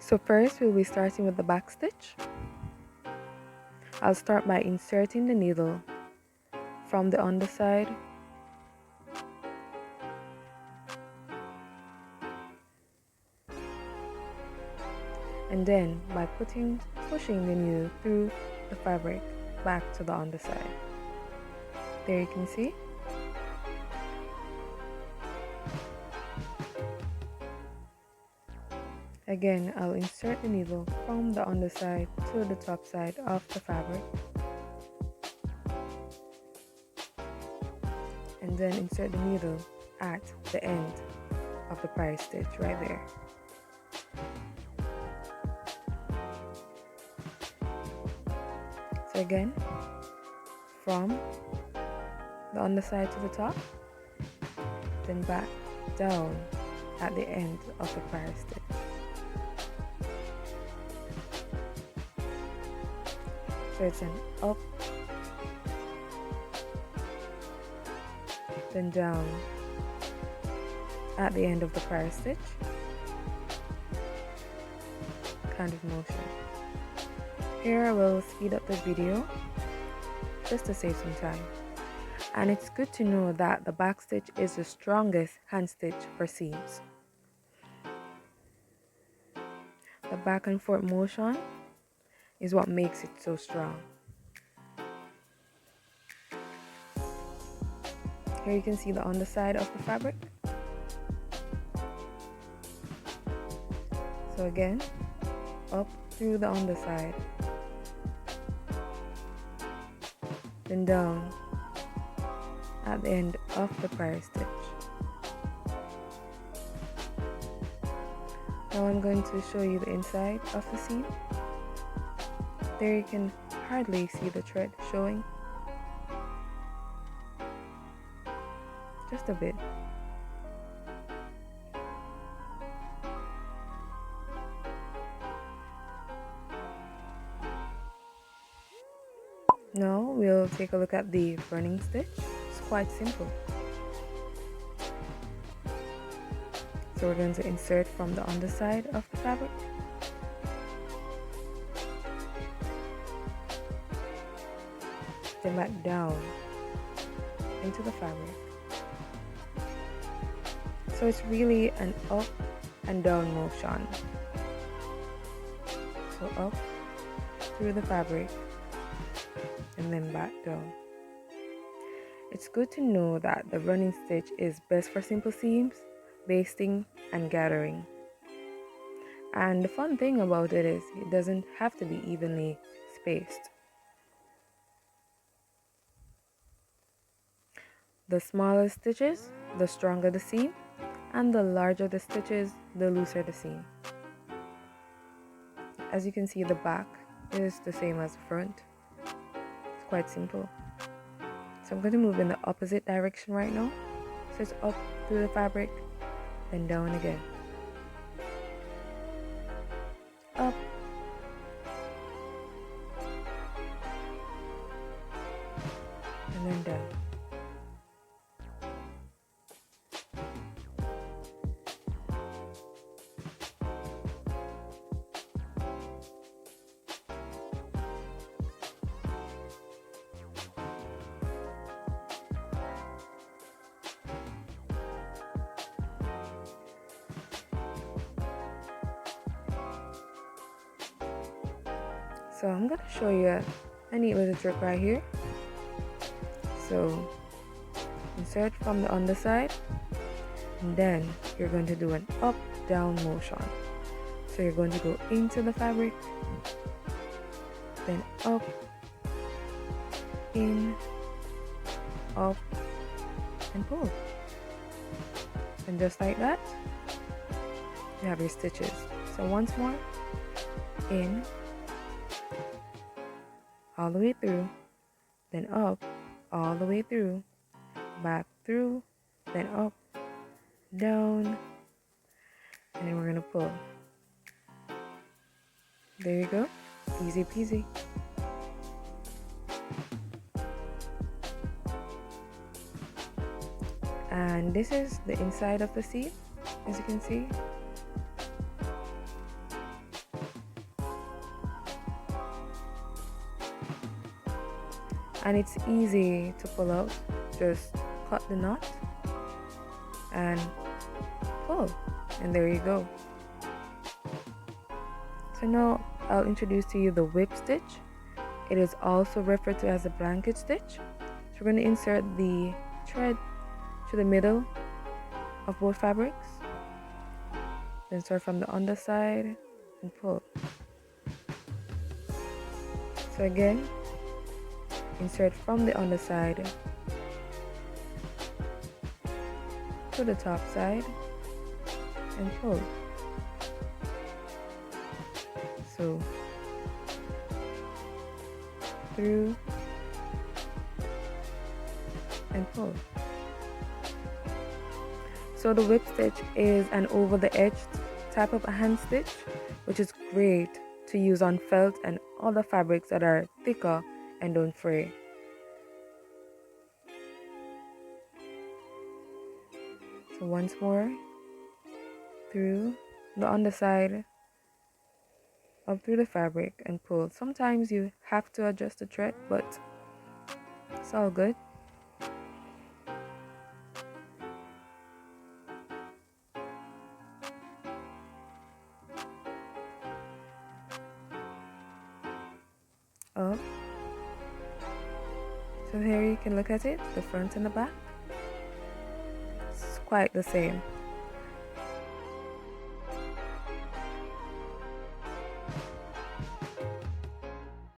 So first we'll be starting with the back stitch. I'll start by inserting the needle from the underside and then by pushing the needle through the fabric back to the underside. There you can see. Again, I'll insert the needle from the underside to the top side of the fabric and then insert the needle at the end of the prior stitch right there. So again, from the underside to the top, then back down at the end of the prior stitch. So it's an up, then down at the end of the prior stitch kind of motion. Here I will speed up the video just to save some time. And it's good to know that the back stitch is the strongest hand stitch for seams. The back and forth motion is what makes it so strong. Here you can see the underside of the fabric. So again, up through the underside, then down at the end of the prior stitch. Now I'm going to show you the inside of the seam. There you can hardly see the thread showing. Just a bit. Now we'll take a look at the running stitch. It's quite simple. So we're going to insert from the underside of the fabric. Then back down into the fabric. So it's really an up and down motion. So up through the fabric and then back down. It's good to know that the running stitch is best for simple seams, basting and gathering. And the fun thing about it is it doesn't have to be evenly spaced. The smaller stitches, the stronger the seam, and the larger the stitches, the looser the seam. As you can see, the back is the same as the front. It's quite simple. So I'm going to move in the opposite direction right now. So it's up through the fabric, then down again. Up. And then down. So I'm going to show you a neat little trick right here. So insert from the underside and then you're going to do an up down motion. So you're going to go into the fabric, then up, in, up and pull. And just like that you have your stitches. So once more, in, all the way through, then up, all the way through, back through, then up, down, and then we're gonna pull. There you go, easy peasy. And this is the inside of the seam, as you can see. and it's easy to pull out. Just cut the knot and pull, and there you go. So now I'll introduce to you the whip stitch. It is also referred to as a blanket stitch. So we're going to insert the thread to the middle of both fabrics, then start from the underside and pull. So again, insert from the underside to the top side and pull. So through and pull. So the whip stitch is an over the edge type of a hand stitch, which is great to use on felt and other fabrics that are thicker and don't fray. So once more, through the underside up through the fabric and pull. Sometimes you have to adjust the thread, but it's all good. Up. So here you can look at it, the front and the back. It's quite the same.